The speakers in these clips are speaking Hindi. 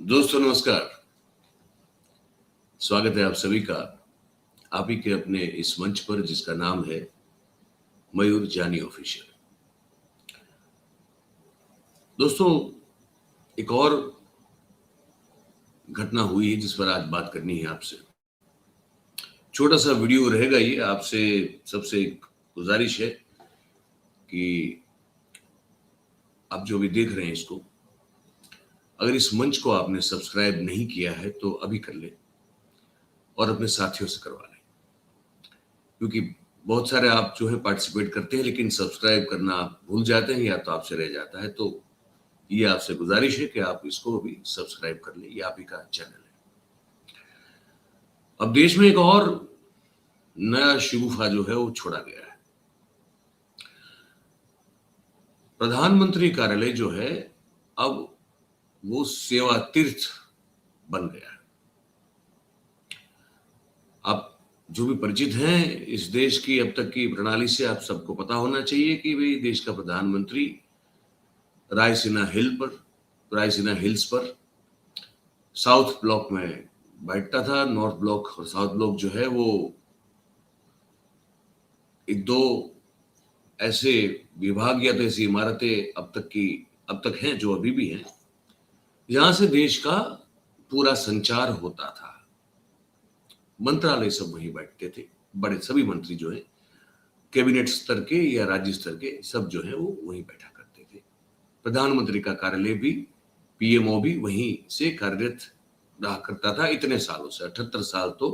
दोस्तों नमस्कार। स्वागत है आप सभी का आप ही के अपने इस मंच पर जिसका नाम है मयूर जानी ऑफिशियल। दोस्तों एक और घटना हुई है जिस पर आज बात करनी है आपसे। छोटा सा वीडियो रहेगा ये। आपसे सबसे एक गुजारिश है कि आप जो भी देख रहे हैं इसको, अगर इस मंच को आपने सब्सक्राइब नहीं किया है तो अभी कर लें और अपने साथियों से करवा लें, क्योंकि बहुत सारे आप जो है पार्टिसिपेट करते हैं लेकिन सब्सक्राइब करना आप भूल जाते हैं या तो आपसे रह जाता है। तो ये आपसे गुजारिश है कि आप इसको भी सब्सक्राइब कर लें। ये आप ही का चैनल है। अब देश में एक और नया शगुफा जो है वो छोड़ा गया है। प्रधानमंत्री कार्यालय जो है अब वो सेवा तीर्थ बन गया है। आप जो भी परिचित हैं इस देश की अब तक की प्रणाली से, आप सबको पता होना चाहिए कि भाई देश का प्रधानमंत्री रायसीना हिल्स पर साउथ ब्लॉक में बैठता था। नॉर्थ ब्लॉक और साउथ ब्लॉक जो है वो एक दो ऐसे विभाग या तो ऐसी इमारतें अब तक हैं, जो अभी भी हैं, जहां से देश का पूरा संचार होता था। मंत्रालय सब वहीं बैठते थे। बड़े सभी मंत्री जो है कैबिनेट स्तर के या राज्य स्तर के सब जो है वो वहीं बैठा करते थे। प्रधानमंत्री का कार्यालय भी, पीएमओ भी वहीं से कार्यरत रहा करता था इतने सालों से। 78 साल तो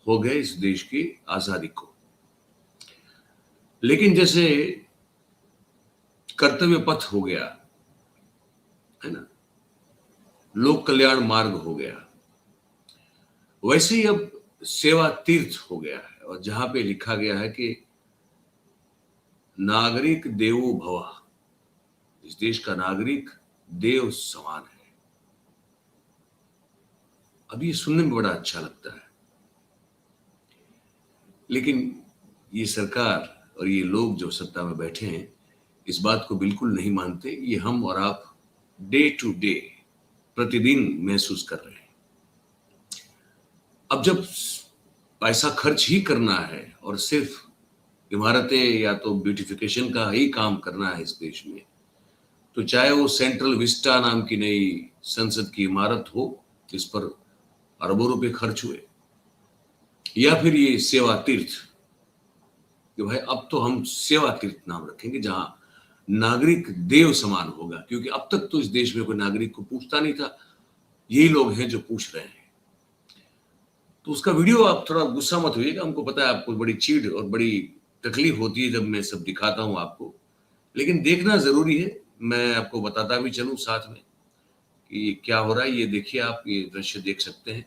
हो गए इस देश की आजादी को। लेकिन जैसे कर्तव्य पथ हो गया है ना, लोक कल्याण मार्ग हो गया, वैसे ही अब सेवा तीर्थ हो गया है। और जहां पे लिखा गया है कि नागरिक देवो भव, इस देश का नागरिक देव समान है। अब ये सुनने में बड़ा अच्छा लगता है, लेकिन ये सरकार और ये लोग जो सत्ता में बैठे हैं इस बात को बिल्कुल नहीं मानते। ये हम और आप डे टू डे प्रतिदिन महसूस कर रहे हैं। अब जब पैसा खर्च ही करना है और सिर्फ इमारतें या तो ब्यूटिफिकेशन का ही काम करना है इस देश में, तो चाहे वो सेंट्रल विस्टा नाम की नई संसद की इमारत हो जिस पर अरबों रुपए खर्च हुए, या फिर ये सेवा तीर्थ कि भाई अब तो हम सेवा तीर्थ नाम रखेंगे जहां नागरिक देव समान होगा। क्योंकि अब तक तो इस देश में कोई नागरिक को पूछता नहीं था, यही लोग हैं जो पूछ रहे हैं। तो उसका वीडियो आप थोड़ा गुस्सा मत होइएगा, हमको पता है आपको बड़ी चीड़ और बड़ी तकलीफ होती है जब मैं सब दिखाता हूं आपको, लेकिन देखना जरूरी है। मैं आपको बताता भी चलूं साथ में कि ये क्या हो रहा है। ये देखिए, आप ये दृश्य देख सकते हैं।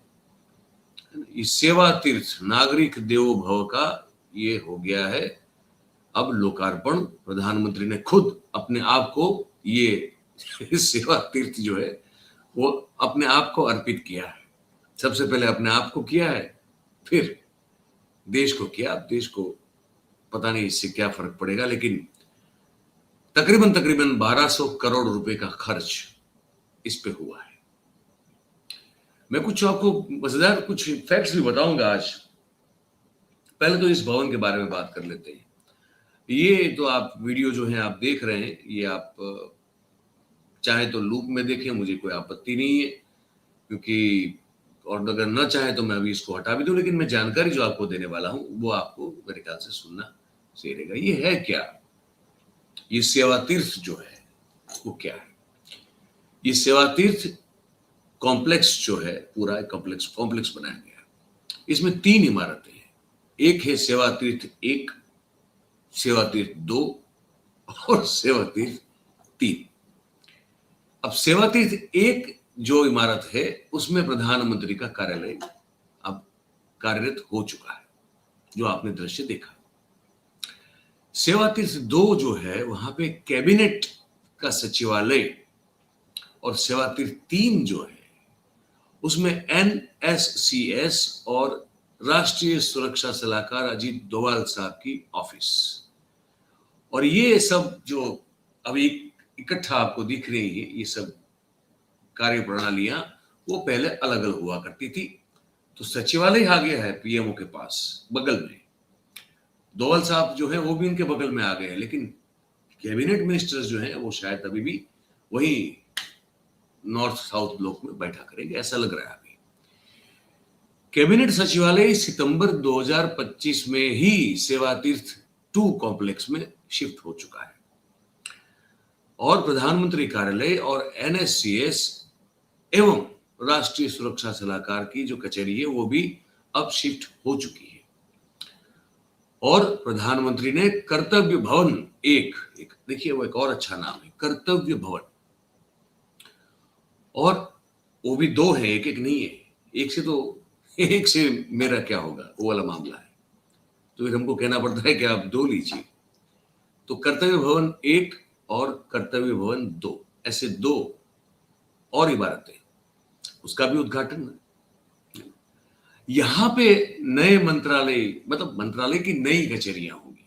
ये सेवा तीर्थ नागरिक देवो भव का ये हो गया है अब लोकार्पण। प्रधानमंत्री ने खुद अपने आप को ये सेवा तीर्थ जो है वो अपने आप को अर्पित किया है। सबसे पहले अपने आप को किया है, फिर देश को किया। अब देश को पता नहीं इससे क्या फर्क पड़ेगा, लेकिन तकरीबन 1200 करोड़ रुपए का खर्च इस पे हुआ है। मैं कुछ आपको मजेदार कुछ फैक्ट्स भी बताऊंगा आज। पहले तो इस भवन के बारे में बात कर लेते हैं। ये तो आप वीडियो जो है आप देख रहे हैं, ये आप चाहे तो लूप में देखें, मुझे कोई आपत्ति नहीं है, क्योंकि और अगर ना चाहे तो मैं अभी इसको हटा भी दूं, लेकिन मैं जानकारी जो आपको देने वाला हूं वो आपको मेरे ख्याल से सुनना सही रहेगा। ये है क्या, ये सेवा तीर्थ जो है वो क्या है? ये सेवा तीर्थ कॉम्प्लेक्स जो है, पूरा कॉम्प्लेक्स बनाया गया। इसमें 3 इमारतें हैं। एक है सेवा तीर्थ 1, सेवा तीर्थ 2 और सेवा तीर्थ 3। अब सेवा तीर्थ 1 जो इमारत है उसमें प्रधानमंत्री का कार्यालय अब कार्यरत हो चुका है, जो आपने दृश्य देखा। सेवा तीर्थ 2 जो है वहां पे कैबिनेट का सचिवालय, और सेवा तीर्थ 3 जो है उसमें NSCS और राष्ट्रीय सुरक्षा सलाहकार अजीत डोभाल साहब की ऑफिस। और ये सब जो अभी इकट्ठा आपको दिख रही है, ये सब कार्य प्रणालियां वो पहले अलग अलग हुआ करती थी। तो सचिवालय आ गया है पीएमओ के पास बगल में, दोवल साहब जो है वो भी इनके बगल में आ गए हैं, लेकिन कैबिनेट मिनिस्टर्स जो हैं वो शायद अभी भी वही नॉर्थ साउथ ब्लॉक में बैठा करेंगे, ऐसा लग रहा है अभी। कैबिनेट सचिवालय सितंबर 2025 में ही सेवा तीर्थ 2 कॉम्प्लेक्स में शिफ्ट हो चुका है और प्रधानमंत्री कार्यालय और एनएससीएस एवं राष्ट्रीय सुरक्षा सलाहकार की जो कचहरी है वो भी अब शिफ्ट हो चुकी है। और प्रधानमंत्री ने कर्तव्य भवन एक देखिए वो एक और अच्छा नाम है, कर्तव्य भवन, और वो भी 2 है, एक नहीं है। एक से मेरा क्या होगा, वो वाला मामला है। तो फिर हमको कहना पड़ता है कि आप 2 लीजिए। तो कर्तव्य भवन 1 और कर्तव्य भवन 2, ऐसे 2 और इमारतें, उसका भी उद्घाटन है। यहां पे नए मंत्रालय, मतलब मंत्रालय की नई कचहरियां होंगी।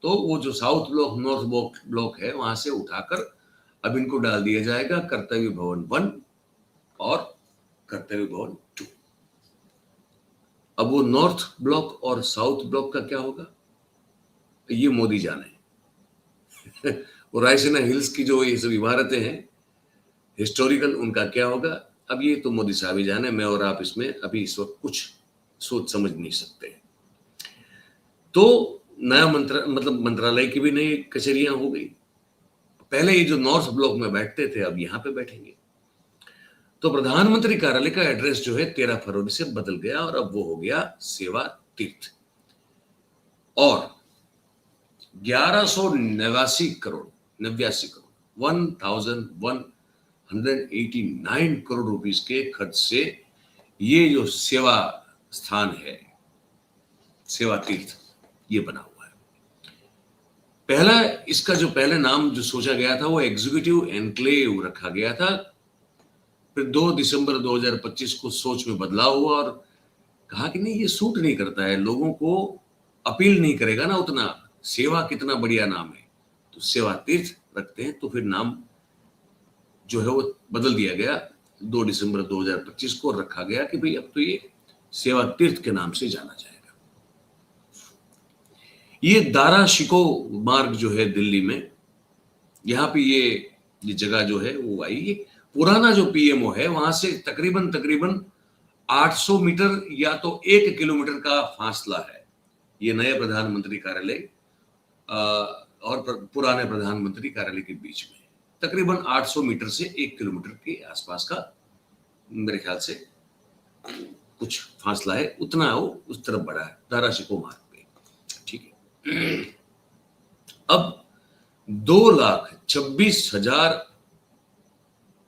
तो वो जो साउथ ब्लॉक नॉर्थ ब्लॉक है वहां से उठाकर अब इनको डाल दिया जाएगा कर्तव्य भवन 1 और कर्तव्य भवन 2। अब वो नॉर्थ ब्लॉक और साउथ ब्लॉक का क्या होगा ये मोदी जाने। वो रायसीना हिल्स की जो ये सब इमारतें हैं हिस्टोरिकल, उनका क्या होगा अब ये तो मोदी साहब ही जाने, मैं और आप इसमें अभी इस वक्त कुछ सोच समझ नहीं सकते। तो नया मंत्रालय की भी नई कचहरियां हो गई। पहले ये जो नॉर्थ ब्लॉक में बैठते थे अब यहां पे बैठेंगे। तो प्रधानमंत्री कार्यालय का एड्रेस जो है 13 फरवरी से बदल गया और अब वो हो गया सेवा तीर्थ, और 1189 करोड़ 1189 करोड़ रुपीस के खर्च से ये जो सेवा स्थान है सेवा तीर्थ ये बना हुआ है। पहला इसका जो पहले नाम जो सोचा गया था वो एग्जीक्यूटिव एनक्लेव रखा गया था, फिर 2 दिसंबर 2025 को सोच में बदलाव हुआ और कहा कि नहीं ये सूट नहीं करता है, लोगों को अपील नहीं करेगा ना उतना, सेवा कितना बढ़िया नाम है, तो सेवा तीर्थ रखते हैं। तो फिर नाम जो है वो बदल दिया गया, 2 दिसंबर 2025 को रखा गया कि भाई अब तो ये सेवा तीर्थ के नाम से जाना जाएगा। ये दारा शिको मार्ग जो है दिल्ली में, यहाँ पे ये जगह जो है वो आई, ये पुराना जो पीएमओ है वहां से तकरीबन 800 मीटर या तो 1 किलोमीटर का फासला है ये नए प्रधानमंत्री कार्यालय और पुराने प्रधानमंत्री कार्यालय के बीच में। तकरीबन 800 मीटर से 1 किलोमीटर के आसपास का मेरे ख्याल से कुछ फासला है, उतना वो उस तरफ बड़ा है दारा शिको मार्ग पे, ठीक है। अब 2,26,000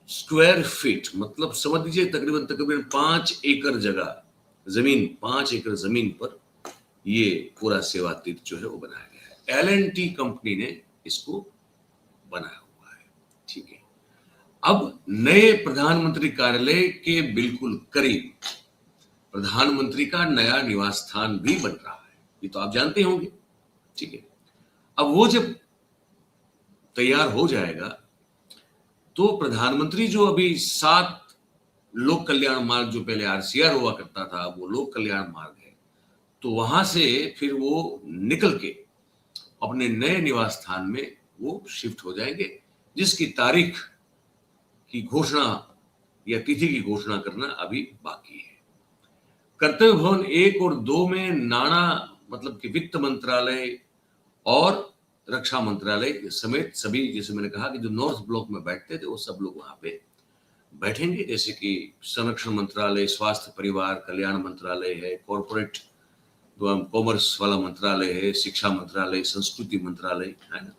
स्क्वायर फीट, मतलब समझ लीजिए तकरीबन 5 एकड़ जगह जमीन, 5 एकड़ जमीन पर ये पूरा सेवा तीर्थ जो है वो बनाया गया है। L&T कंपनी ने इसको बनाया हुआ है, ठीक है। अब नए प्रधानमंत्री कार्यालय के बिल्कुल करीब प्रधानमंत्री का नया निवास स्थान भी बन रहा है, ये तो आप जानते होंगे, ठीक है। अब वो जब तैयार हो जाएगा तो प्रधानमंत्री जो अभी 7 लोक कल्याण मार्ग जो पहले आरसीआर हुआ करता था वो लोक कल्याण मार्ग है, तो वहां से फिर वो निकल के अपने नए निवास स्थान में वो शिफ्ट हो जाएंगे, जिसकी तारीख की घोषणा या तिथि की घोषणा करना अभी बाकी है। कर्तव्य भवन 1 और 2 में नाणा मतलब कि वित्त मंत्रालय और रक्षा मंत्रालय समेत सभी, जैसे मैंने कहा कि जो नॉर्थ ब्लॉक में बैठते थे वो सब लोग वहां पे बैठेंगे, जैसे कि संरक्षण मंत्रालय, स्वास्थ्य परिवार कल्याण मंत्रालय है, कॉर्पोरेट कॉमर्स वाला मंत्रालय है, शिक्षा मंत्रालय, संस्कृति मंत्रालय है ना,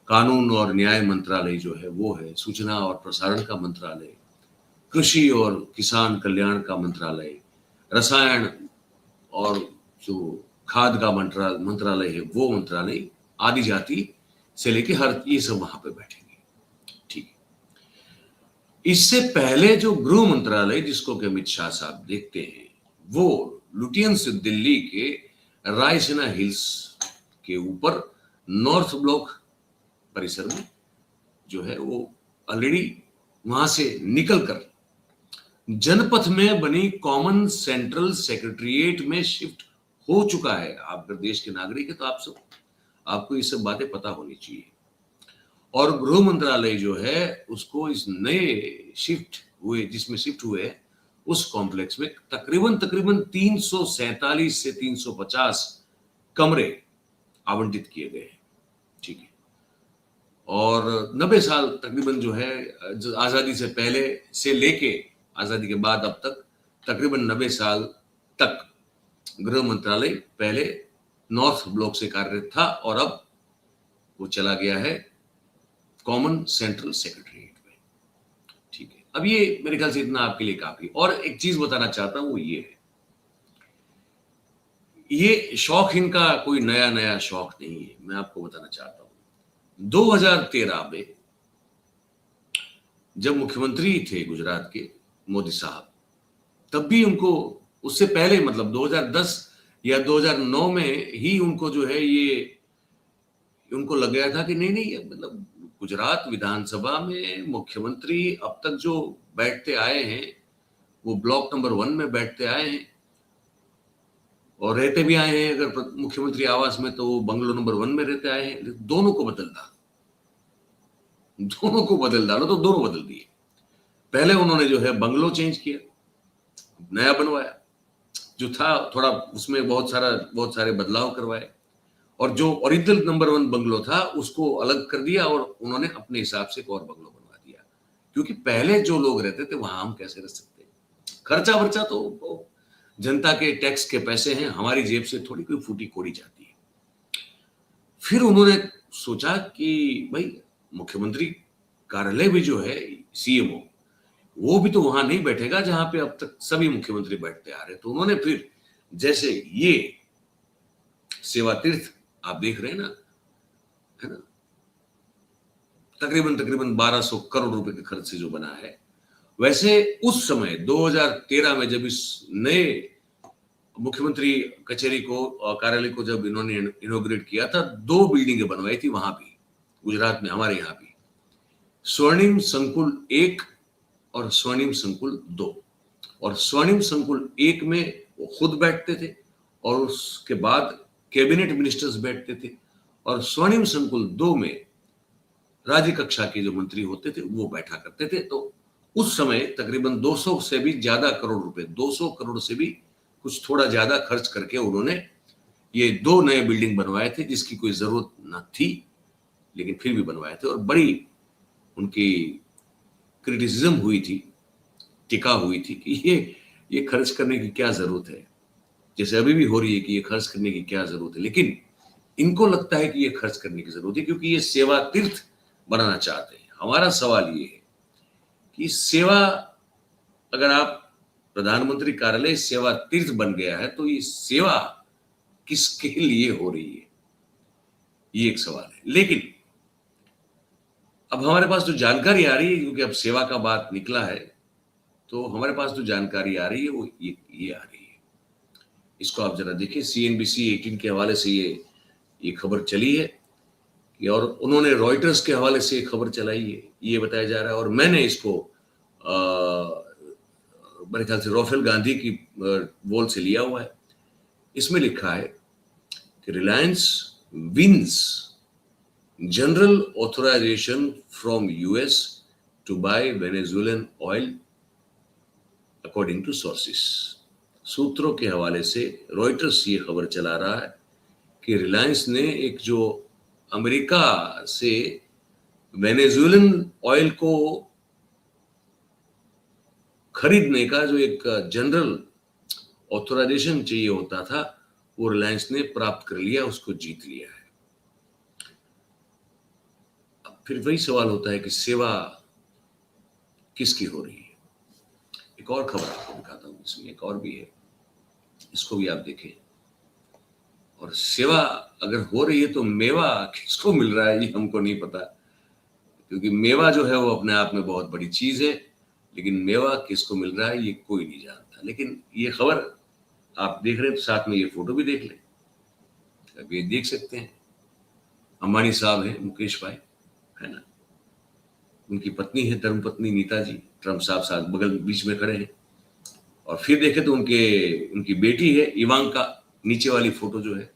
कानून और न्याय मंत्रालय जो है वो है, सूचना और प्रसारण का मंत्रालय, कृषि और किसान कल्याण का मंत्रालय, रसायन और जो खाद का मंत्रालय है वो मंत्रालय, आदि जाति से लेके हर ये सब वहां पे बैठेंगे, ठीक है। इससे पहले जो गृह मंत्रालय जिसको कि अमित शाह साहब देखते हैं वो लुटियंस दिल्ली के रायसीना हिल्स के ऊपर नॉर्थ ब्लॉक परिसर में जो है वो ऑलरेडी वहां से निकलकर जनपथ में बनी कॉमन सेंट्रल सेक्रेटरिएट में शिफ्ट हो चुका है। आप अगर देश के नागरिक है तो आपको ये सब बातें पता होनी चाहिए। और गृह मंत्रालय जो है उसको इस नए जिसमें शिफ्ट हुए उस कॉम्प्लेक्स में तकरीबन तकरीबन 347 से 350 कमरे आवंटित किए गए हैं। ठीक है। और 90 साल तकरीबन जो है, जो आजादी से पहले से लेके आजादी के बाद अब तक तकरीबन 90 साल तक गृह मंत्रालय पहले नॉर्थ ब्लॉक से कार्यरत था और अब वो चला गया है कॉमन सेंट्रल सेक्रेटरीट में। ठीक है। अब ये मेरे ख्याल से इतना आपके लिए काफी। और एक चीज बताना चाहता हूं, वो ये है, ये शौक इनका कोई नया नया शौक नहीं है। मैं आपको बताना चाहता हूं 2013 में जब मुख्यमंत्री थे गुजरात के मोदी साहब, तब भी उनको, उससे पहले मतलब 2010 या 2009 में ही उनको जो है ये उनको लग गया था कि नहीं नहीं, मतलब गुजरात विधानसभा में मुख्यमंत्री अब तक जो बैठते आए हैं वो ब्लॉक नंबर 1 में बैठते आए हैं और रहते भी आए हैं। अगर मुख्यमंत्री आवास में तो वो बंगलो नंबर 1 में रहते आए हैं। दोनों को बदल डालो तो दोनों बदल दिए। पहले उन्होंने जो है बंगलो चेंज किया, नया बनवाया, जो था थोड़ा उसमें बहुत सारे बदलाव करवाए, और जो ओरिजिनल नंबर 1 बंगलो था उसको अलग कर दिया और उन्होंने अपने हिसाब से एक और बंगलो बनवा दिया। क्योंकि पहले जो लोग रहते थे वहां हम कैसे रह सकते, खर्चा वर्चा तो जनता के टैक्स के पैसे हैं, हमारी जेब से थोड़ी कोई फूटी कोड़ी जाती है। फिर उन्होंने सोचा कि भाई मुख्यमंत्री कार्यालय भी जो है, सीएमओ, वो भी तो वहां नहीं बैठेगा जहां पे अब तक सभी मुख्यमंत्री बैठते आ रहे। तो उन्होंने फिर, जैसे ये सेवा तीर्थ आप देख रहे हैं ना, है ना, तकरीबन तकरीबन 1200 करोड़ रुपए के खर्च से जो बना है, वैसे उस समय 2013 में जब इस नए मुख्यमंत्री कचहरी को और कार्यालय को जब इन्होंने इनोग्रेट किया था, 2 बिल्डिंगें बनवाई थी वहां भी, गुजरात में, हमारे यहाँ भी, स्वर्णिम संकुल 1 और स्वर्णिम संकुल 2। और स्वर्णिम संकुल 1 में वो खुद बैठते थे और उसके बाद कैबिनेट मिनिस्टर्स बैठते थे, और स्वर्णिम संकुल 2 में राज्य कक्षा के जो मंत्री होते थे वो बैठा करते थे। तो उस समय तकरीबन 200 से भी ज्यादा करोड़ रुपए, 200 करोड़ से भी कुछ थोड़ा ज्यादा खर्च करके उन्होंने ये 2 नए बिल्डिंग बनवाए थे, जिसकी कोई जरूरत न थी, लेकिन फिर भी बनवाए थे। और बड़ी उनकी क्रिटिसिज्म हुई थी, टिका हुई थी कि ये खर्च करने की क्या जरूरत है, जैसे अभी भी हो रही है कि ये खर्च करने की क्या जरूरत है। लेकिन इनको लगता है कि ये खर्च करने की जरूरत है क्योंकि ये सेवा तीर्थ बनाना चाहते हैं। हमारा सवाल ये है कि सेवा, अगर आप प्रधानमंत्री कार्यालय सेवा तीर्थ बन गया है तो ये सेवा किसके लिए हो रही है, ये एक सवाल है। लेकिन अब हमारे पास जो जानकारी आ रही है, क्योंकि अब सेवा का बात निकला है, तो हमारे पास जो जानकारी आ रही है वो ये आ रही है। इसको आप जरा देखिए, CNBC 18 के हवाले से ये खबर चली है कि, और उन्होंने रॉयटर्स के हवाले से खबर चलाई है, ये बताया जा रहा है। और मैंने इसको मेरे ख्याल से राफेल गांधी की वॉल से लिया हुआ है। इसमें लिखा है कि Reliance wins general authorization from US to buy Venezuelan oil according to sources. सूत्रों के हवाले से रॉयटर्स ये खबर चला रहा है कि रिलायंस ने एक जो अमेरिका से वेनेजुएलन ऑयल को खरीदने का जो एक जनरल ऑथराइजेशन चाहिए होता था, वो रिलायंस ने प्राप्त कर लिया, उसको जीत लिया है। अब फिर वही सवाल होता है कि सेवा किसकी हो रही है। एक और खबर आपको दिखाता हूं, इसमें एक और भी है, इसको भी आप देखें। और सेवा अगर हो रही है तो मेवा किसको मिल रहा है ये हमको नहीं पता, क्योंकि मेवा जो है वो अपने आप में बहुत बड़ी चीज है, लेकिन मेवा किसको मिल रहा है ये कोई नहीं जानता। लेकिन ये खबर आप देख रहे हैं तो साथ में ये फोटो भी देख लें। अब ये देख सकते हैं, अंबानी साहब हैं, मुकेश भाई, है ना, उनकी पत्नी है धर्मपत्नी नीता जी, ट्रम्प साहब साथ बगल बीच में खड़े हैं। और फिर देखे तो उनकी बेटी है इवांका, नीचे वाली फोटो जो है,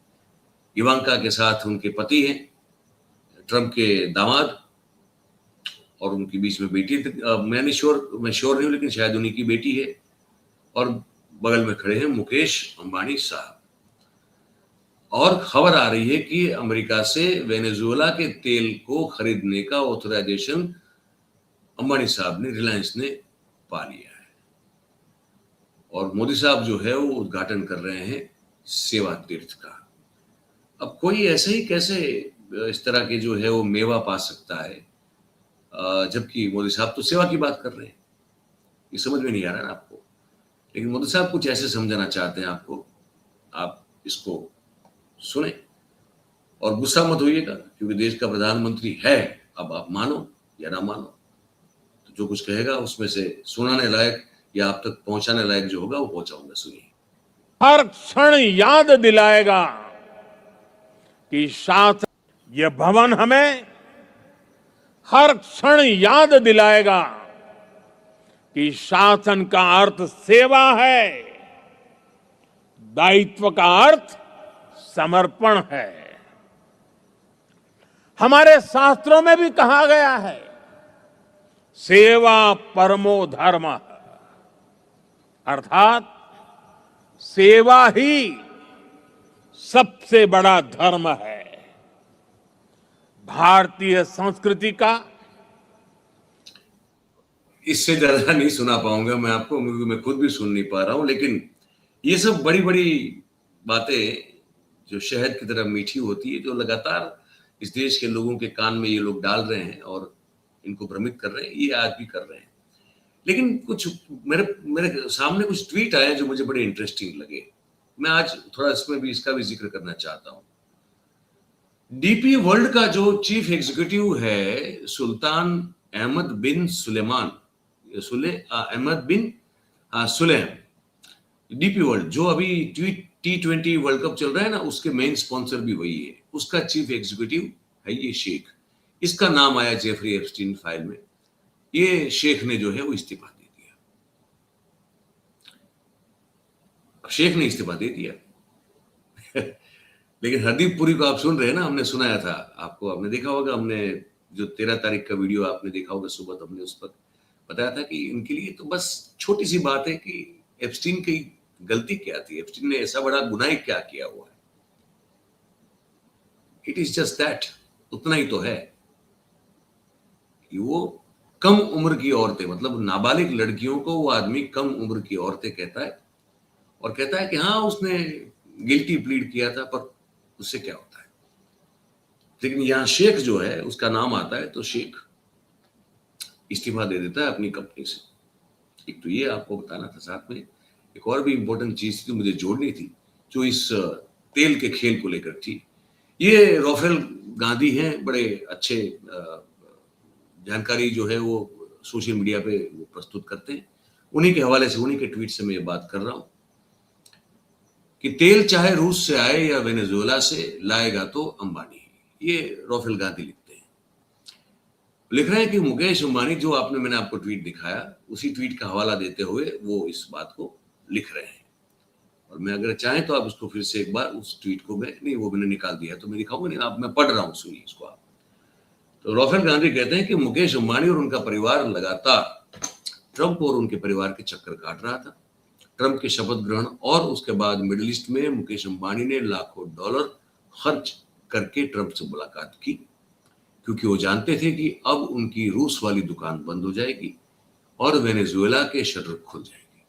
इवांका के साथ उनके पति हैं, ट्रम्प के दामाद, और उनके बीच में बेटी मैं श्योर नहीं हूं, लेकिन शायद उन्हीं की बेटी है। और बगल में खड़े हैं मुकेश अंबानी साहब। और खबर आ रही है कि अमेरिका से वेनेजुएला के तेल को खरीदने का ऑथराइजेशन अंबानी साहब ने, रिलायंस ने पा लिया है। और मोदी साहब जो है वो उद्घाटन कर रहे हैं सेवा तीर्थ का। अब कोई ऐसे ही कैसे इस तरह के जो है वो मेवा पा सकता है, जबकि मोदी साहब तो सेवा की बात कर रहे हैं। ये समझ में नहीं आ रहा ना आपको, लेकिन मोदी साहब कुछ ऐसे समझाना चाहते हैं आपको। आप इसको सुने और गुस्सा मत होइएगा, क्योंकि देश का प्रधानमंत्री है। अब आप मानो या ना मानो, तो जो कुछ कहेगा उसमें से सुनाने लायक या आप तक पहुंचाने लायक जो होगा वो पहुंचाऊंगा। सुनिए। हर क्षण याद दिलाएगा कि शासन, ये भवन हमें हर क्षण याद दिलाएगा कि शासन का अर्थ सेवा है, दायित्व का अर्थ समर्पण है। हमारे शास्त्रों में भी कहा गया है, सेवा परमो धर्म, अर्थात सेवा ही सबसे बड़ा धर्म है। भारतीय संस्कृति का इससे ज्यादा नहीं सुना पाऊंगा मैं आपको, मैं खुद भी सुन नहीं पा रहा हूं। लेकिन ये सब बड़ी बड़ी बातें जो शहद की तरह मीठी होती है, जो लगातार इस देश के लोगों के कान में ये लोग डाल रहे हैं और इनको भ्रमित कर रहे हैं, ये आज भी कर रहे हैं। लेकिन कुछ मेरे मेरे सामने कुछ ट्वीट आए जो मुझे बड़े इंटरेस्टिंग लगे। मैं आज थोड़ा इसमें भी इसका भी जिक्र करना चाहता हूं। डीपी वर्ल्ड का जो चीफ एग्जीक्यूटिव है सुल्तान अहमद बिन सुलेमान, अहमद बिन सुलेम, डीपी वर्ल्ड जो अभी T20 वर्ल्ड कप चल रहा है ना, उसके मेन स्पॉन्सर भी वही है। उसका चीफ एग्जीक्यूटिव है ये शेख। इसका नाम आया जेफरी एप्स्टीन फाइल में। ये शेख ने जो है वो इस्तीफा दे दिया। अब शेख ने इस्तीफा दे दिया लेकिन हरदीप पुरी को आप सुन रहे हैं ना, हमने सुनाया था आपको, आपने देखा होगा, हमने जो 13 तारीख का वीडियो आपने देखा होगा सुबह, तो हमने उस पर बताया था कि इनके लिए तो बस छोटी सी बात है कि एप्स्टीन की गलती क्या थी, एप्स्टीन ने ऐसा बड़ा गुनाह क्या किया हुआ है। इट इज जस्ट दैट, उतना ही तो है कि वो कम उम्र की औरतें, मतलब नाबालिग लड़कियों को वो आदमी कम उम्र की औरतें कहता है, और कहता है कि हाँ उसने गिल्टी प्लीड किया था, पर उससे क्या होता है। लेकिन यहां शेख जो है उसका नाम आता है तो शेख इस्तीफा दे देता है अपनी कंपनी से। एक तो ये आपको बताना था, साथ में एक और भी इंपॉर्टेंट चीज थी मुझे जोड़नी थी, जो इस तेल के खेल को लेकर थी। ये राफेल गांधी हैं, बड़े अच्छे जानकारी जो है वो सोशल मीडिया पे वो प्रस्तुत करते हैं। उन्हीं के हवाले से, उन्हीं के ट्वीट से मैं ये बात कर रहा हूं कि तेल चाहे रूस से आए या वेनेजुएला से, लाएगा तो अंबानी। ये राफेल गांधी लिखते हैं, लिख रहे हैं कि मुकेश अंबानी, जो मैंने आपको ट्वीट दिखाया, उसी ट्वीट का हवाला देते हुए वो इस बात को लिख रहे हैं। और मैं अगर चाहें तो आप उसको फिर से एक बार, उस ट्वीट को वो मैंने निकाल दिया तो मैं दिखाऊंगा नहीं, आप मैं पढ़ रहा हूं, सुनिए इसको आप। तो राफेल गांधी कहते हैं कि मुकेश अंबानी और उनका परिवार लगातार ट्रंप और उनके परिवार के चक्कर काट रहा था। ट्रंप के शपथ ग्रहण और उसके बाद मिडिल ईस्ट में मुकेश अंबानी ने लाखों डॉलर खर्च करके ट्रंप से मुलाकात की, क्योंकि वो जानते थे कि अब उनकी रूस वाली दुकान बंद हो जाएगी और वेनेजुएला के शटर खुल जाएंगे।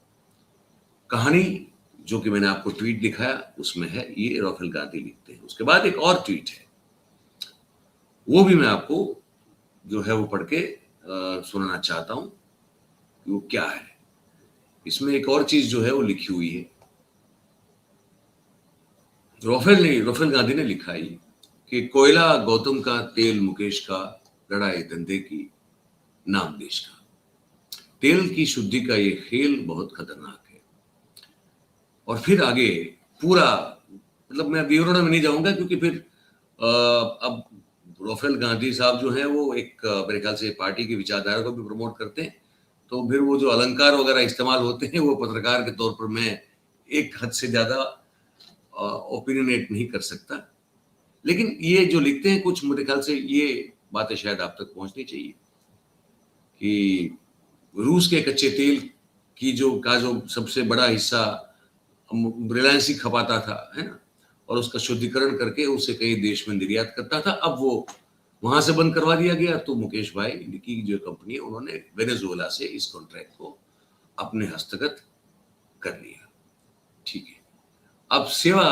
कहानी जो कि मैंने आपको ट्वीट दिखाया उसमें है, ये राफेल गांधी लिखते हैं। उसके बाद एक और ट्वीट है, वो भी मैं आपको जो है वो पढ़ के सुनाना चाहता हूं कि वो क्या है। इसमें एक और चीज जो है वो लिखी हुई है। राफेल गांधी ने लिखा है कि कोयला गौतम का, तेल मुकेश का, लड़ाई धंधे की, नाम देश का। तेल की शुद्धि का ये खेल बहुत खतरनाक है। और फिर आगे पूरा, मतलब मैं विवरण में नहीं जाऊंगा, क्योंकि फिर अब राफेल गांधी साहब जो हैं वो एक मेरे ख्याल से पार्टी की विचारधारा को भी प्रमोट करते हैं, तो फिर वो जो अलंकार वगैरह इस्तेमाल होते हैं वो पत्रकार के तौर पर मैं एक हद से ज्यादा ओपिनियनेट नहीं कर सकता। लेकिन ये जो लिखते हैं कुछ, मेरे ख्याल से ये बातें शायद आप तक पहुंचनी चाहिए कि रूस के कच्चे तेल की जो सबसे बड़ा हिस्सा रिलायंस ही खपाता था, है ना, और उसका शुद्धिकरण करके उसे कई देश में निर्यात करता था। अब वो वहां से बंद करवा दिया गया, तो मुकेश भाई की जो कंपनी है उन्होंने वेनेजुएला से इस कॉन्ट्रैक्ट को अपने हस्तगत कर लिया। ठीक है, अब सेवा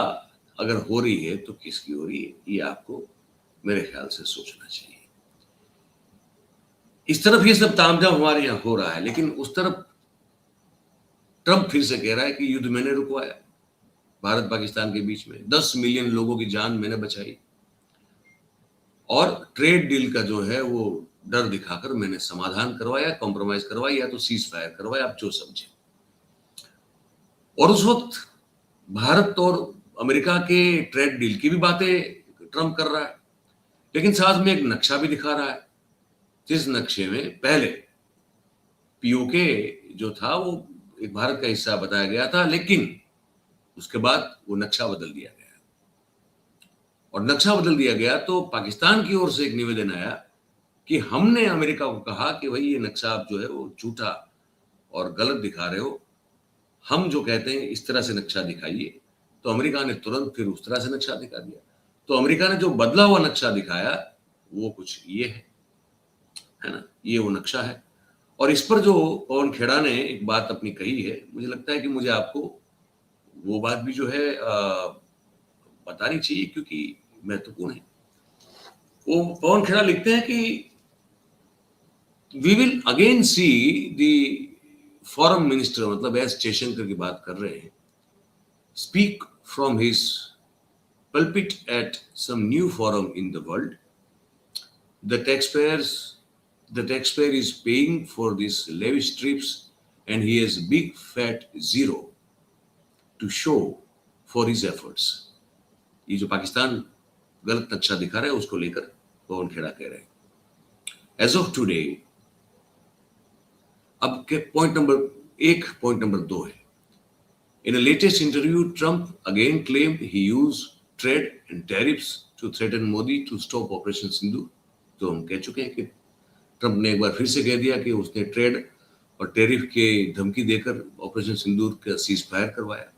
अगर हो रही है तो किसकी हो रही है, ये आपको मेरे ख्याल से सोचना चाहिए। इस तरफ ये सब तामझाम हमारे यहाँ हो रहा है, लेकिन उस तरफ ट्रंप फिर से कह रहा है कि युद्ध मैंने रुकवाया भारत पाकिस्तान के बीच में, 10 मिलियन लोगों की जान मैंने बचाई, और ट्रेड डील का जो है वो डर दिखाकर मैंने समाधान करवाया, कॉम्प्रोमाइज करवाया, या तो सीज फायर करवाया, आप जो समझे। और उस वक्त भारत और अमेरिका के ट्रेड डील की भी बातें ट्रंप कर रहा है, लेकिन साथ में एक नक्शा भी दिखा रहा है, जिस नक्शे में पहले पीओके जो था वो एक भारत का हिस्सा बताया गया था, लेकिन उसके बाद वो नक्शा बदल दिया गया। और नक्शा बदल दिया गया तो पाकिस्तान की ओर से एक निवेदन आया कि हमने अमेरिका को कहा कि भाई ये नक्शा आप जो है वो झूठा और गलत दिखा रहे हो, हम जो कहते हैं इस तरह से नक्शा दिखाइए। तो अमेरिका ने तुरंत फिर उस तरह से नक्शा दिखा दिया। तो अमेरिका ने जो बदला हुआ नक्शा दिखाया वो कुछ ये है ना, ये वो नक्शा है। और इस पर जो पवन खेड़ा ने एक बात अपनी कही है, मुझे लगता है कि मुझे आपको वो बात भी जो है बतानी चाहिए, क्योंकि महत्वपूर्ण है। वो पवन खेड़ा लिखते हैं कि we will again see the foreign minister, मतलब एस जयशंकर की बात कर रहे हैं, speak from his pulpit at some new forum in the world. The taxpayer is paying for these lavish trips, and he has big fat zero to show for his efforts. ये जो पाकिस्तान गलत नक्शा दिखा रहा है उसको लेकर पवन खेड़ा कह रहे हैं। एज ऑफ टुडे, अब के पॉइंट नंबर 2 है। In a latest interview, Trump again claimed he used trade and tariffs to threaten Modi to stop Operation Sindoor. तो हम कह चुके हैं कि ट्रंप ने एक बार फिर से कह दिया कि उसने ट्रेड और टैरिफ के धमकी देकर ऑपरेशन सिंदूर का सीज फायर करवाया।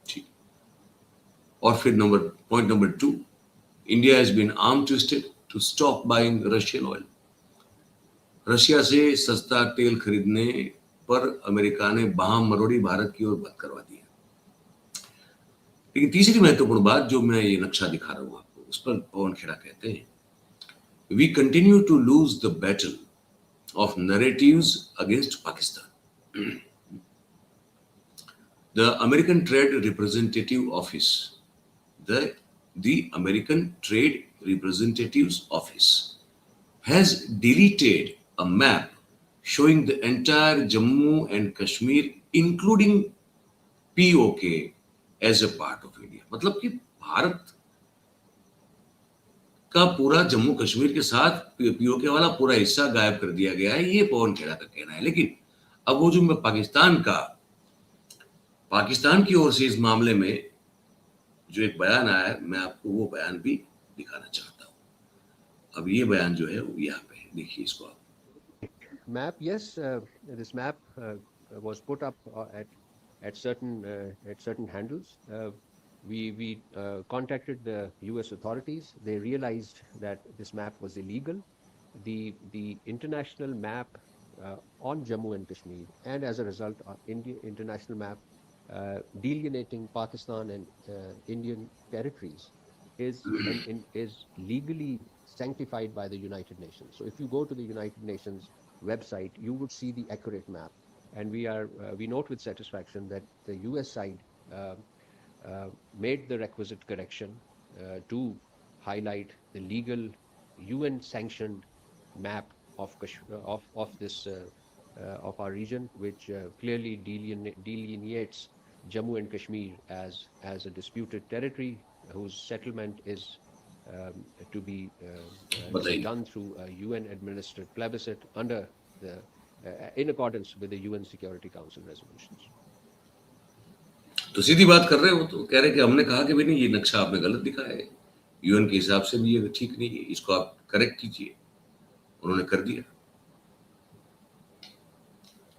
ठीक। और फिर point number 2, India has been arm twisted to stop buying Russian oil. Russia से सस्ता तेल खरीदने पर अमेरिका ने बाहम मरोड़ी भारत की ओर बंद करवा दिया। लेकिन तीसरी महत्वपूर्ण बात जो मैं ये नक्शा दिखा रहा हूं आपको, उस पर पवन खेड़ा कहते हैं, we continue to lose the battle of narratives against Pakistan. The American trade representative office the American Trade Representative's Office has deleted a map showing the entire Jammu and Kashmir, including POK, as a part of India. मतलब कि भारत का पूरा जम्मू कश्मीर के साथ पीओके वाला पूरा हिस्सा गायब कर दिया गया है, ये पवन खेड़ा का कहना है। लेकिन अब वो जो मैं पाकिस्तान की ओर से इस मामले में जो एक बयान आया है, मैं आपको वो बयान भी दिखाना चाहता हूं। अब ये बयान जो है वो यहाँ पे है, देखिए इसको आप। Map, yes, this map was put up at certain handles. We contacted the U.S. authorities. They realized that this map was illegal. The international map on Jammu and Kashmir, and as a result, international map delineating Pakistan and Indian territories is legally sanctified by the United Nations. So if you go to the United Nations website, you would see the accurate map. And we note with satisfaction that the US side made the requisite correction to highlight the legal UN-sanctioned map of this of our region, which clearly delineates Jammu and Kashmir as a disputed territory whose settlement is to be done through a UN-administered plebiscite under the in accordance with the UN Security Council resolutions. तो सीधी बात कर रहे हो, तो कह रहे कि हमने कहा कि भाई नहीं, ये नक्शा आपने गलत दिखाया है, यूएन के हिसाब से भी ये ठीक नहीं है, इसको आप करेक्ट कीजिए। उन्होंने कर दिया।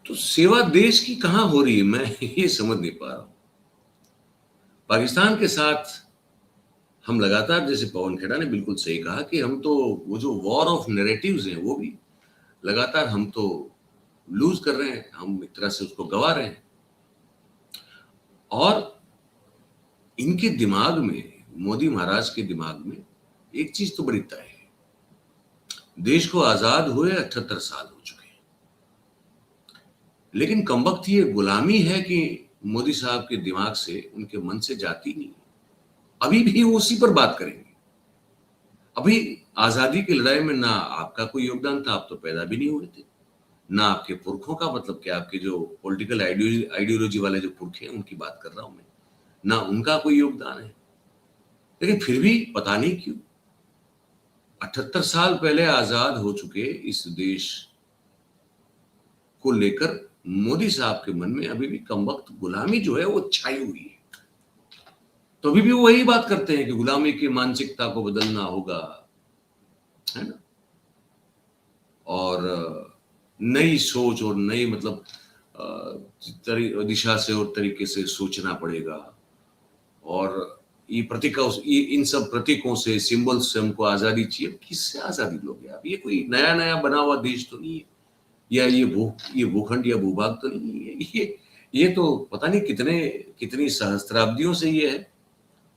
तो सेवा देश की कहां हो रही है, मैं ये समझ नहीं पा रहा हूं। पाकिस्तान के साथ हम लगातार, जैसे पवन खेड़ा ने बिल्कुल सही कहा कि हम तो वो जो वॉर ऑफ नैरेटिव्स हैं वो भी लगातार हम तो लूज कर रहे हैं, हम एक तरह से उसको गवा रहे हैं। और इनके दिमाग में, मोदी महाराज के दिमाग में एक चीज तो बड़ी तय है, देश को आजाद हुए 78 साल हो चुके हैं, लेकिन कमबख्त ये गुलामी है कि मोदी साहब के दिमाग से, उनके मन से जाती नहीं। अभी भी वो उसी पर बात करेंगे। अभी आजादी की लड़ाई में ना आपका कोई योगदान था, आप तो पैदा भी नहीं हुए थे, ना आपके पुरखों का, मतलब कि आपके जो पॉलिटिकल आइडियोलॉजी वाले जो पुरखे हैं उनकी बात कर रहा हूं मैं, ना उनका कोई योगदान है। लेकिन फिर भी पता नहीं क्यों 78 साल पहले आजाद हो चुके इस देश को लेकर मोदी साहब के मन में अभी भी कमबख्त गुलामी जो है वो छाई हुई है। तो अभी भी वो वही बात करते हैं कि गुलामी की मानसिकता को बदलना होगा, है ना, और नई सोच और नई मतलब दिशा से और तरीके से सोचना पड़ेगा। और ये इन सब प्रतीकों से, सिंबल्स से हमको आजादी चाहिए। किससे आजादी लोगे आप? ये कोई नया नया बना हुआ देश तो नहीं है, या ये भूखंड या भूभाग तो नहीं है। ये तो पता नहीं कितनी सहस्त्राब्दियों से ये है।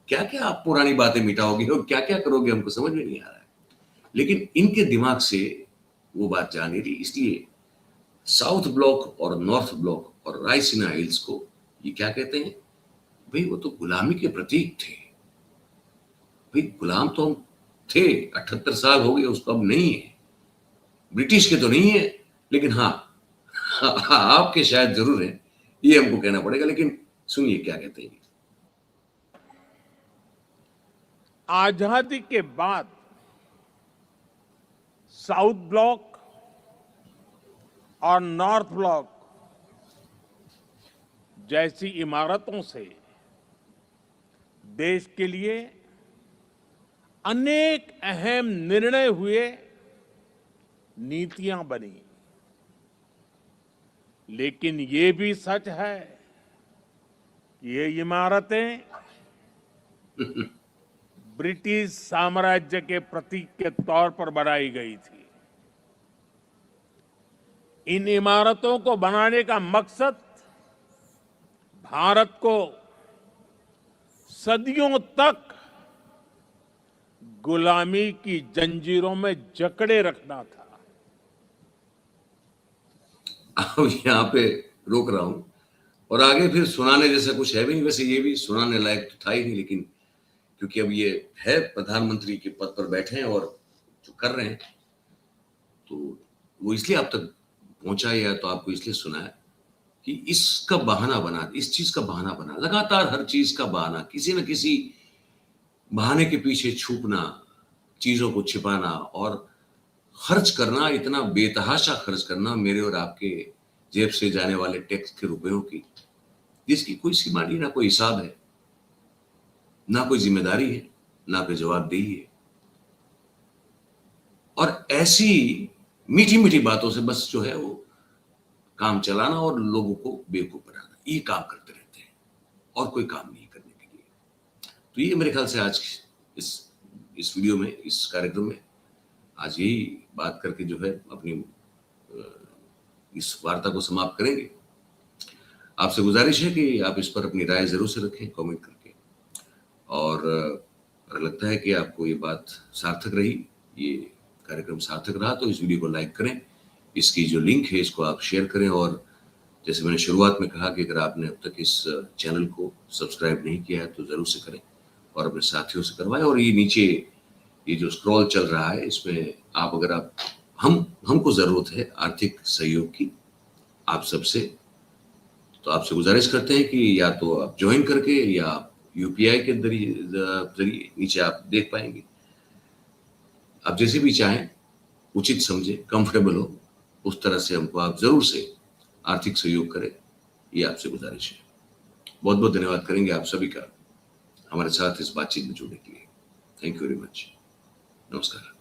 क्या क्या आप पुरानी बातें मिटाओगे और क्या क्या करोगे, हमको समझ में नहीं आ रहा है। लेकिन इनके दिमाग से वो बात जा नहीं रही, इसलिए साउथ ब्लॉक और नॉर्थ ब्लॉक और रायसीना हिल्स को ये क्या कहते हैं, भाई वो तो गुलामी के प्रतीक थे। भाई गुलाम तो हम थे, 78 साल हो गए, उसको अब नहीं है। ब्रिटिश के तो नहीं है, लेकिन हाँ आपके शायद जरूर है, ये हमको कहना पड़ेगा। लेकिन सुनिए क्या कहते हैं। आजादी के बाद साउथ ब्लॉक और नॉर्थ ब्लॉक जैसी इमारतों से देश के लिए अनेक अहम निर्णय हुए, नीतियां बनी। लेकिन ये भी सच है कि ये इमारतें ब्रिटिश साम्राज्य के प्रतीक के तौर पर बनाई गई थी। इन इमारतों को बनाने का मकसद भारत को सदियों तक गुलामी की जंजीरों में जकड़े रखना था। अब यहाँ पे रोक रहा हूं, और आगे फिर सुनाने जैसा कुछ है भी नहीं। वैसे ये भी सुनाने लायक तो था ही नहीं, लेकिन क्योंकि अब ये है प्रधानमंत्री के पद पर बैठे हैं और जो कर रहे हैं, तो वो इसलिए आप तक पहुंचा, या तो आपको इसलिए सुनाया कि इसका बहाना बना, इस चीज का बहाना बना, लगातार हर चीज का बहाना, किसी न किसी बहाने के पीछे छुपना, चीजों को छिपाना और खर्च करना, इतना बेतहाशा खर्च करना मेरे और आपके जेब से जाने वाले टैक्स के रुपयों की, जिसकी कोई सीमा नहीं, ना कोई हिसाब है, ना कोई जिम्मेदारी है, ना कोई जवाबदेही है। और ऐसी मीठी मीठी बातों से बस जो है वो काम चलाना और लोगों को बेवकूफ बनाना, ये काम करते रहते हैं और कोई काम नहीं करने के लिए। तो ये मेरे ख्याल से आज इस वीडियो में, इस कार्यक्रम में आज यही बात करके जो है अपनी इस वार्ता को समाप्त करेंगे। आपसे गुजारिश है कि आप इस पर अपनी राय जरूर से रखें कमेंट करके, और अगर लगता है कि आपको ये बात सार्थक रही, ये कार्यक्रम सार्थक रहा, तो इस वीडियो को लाइक करें, इसकी जो लिंक है इसको आप शेयर करें, और जैसे मैंने शुरुआत में कहा कि अगर आपने अब तक इस चैनल को सब्सक्राइब नहीं किया है तो जरूर से करें और अपने साथियों से करवाएं। और ये नीचे ये जो स्क्रॉल चल रहा है, इसमें आप अगर आप हमको जरूरत है आर्थिक सहयोग की आप सबसे, तो आपसे गुजारिश करते हैं कि या तो आप ज्वाइन करके या आप यूपीआई के जरिए नीचे आप देख पाएंगे, आप जैसे भी चाहें, उचित समझे, कंफर्टेबल हो, उस तरह से हमको आप जरूर से आर्थिक सहयोग करें, ये आपसे गुजारिश है। बहुत बहुत धन्यवाद करेंगे आप सभी का हमारे साथ इस बातचीत में जुड़ने के लिए। Thank you very much. नमस्कार।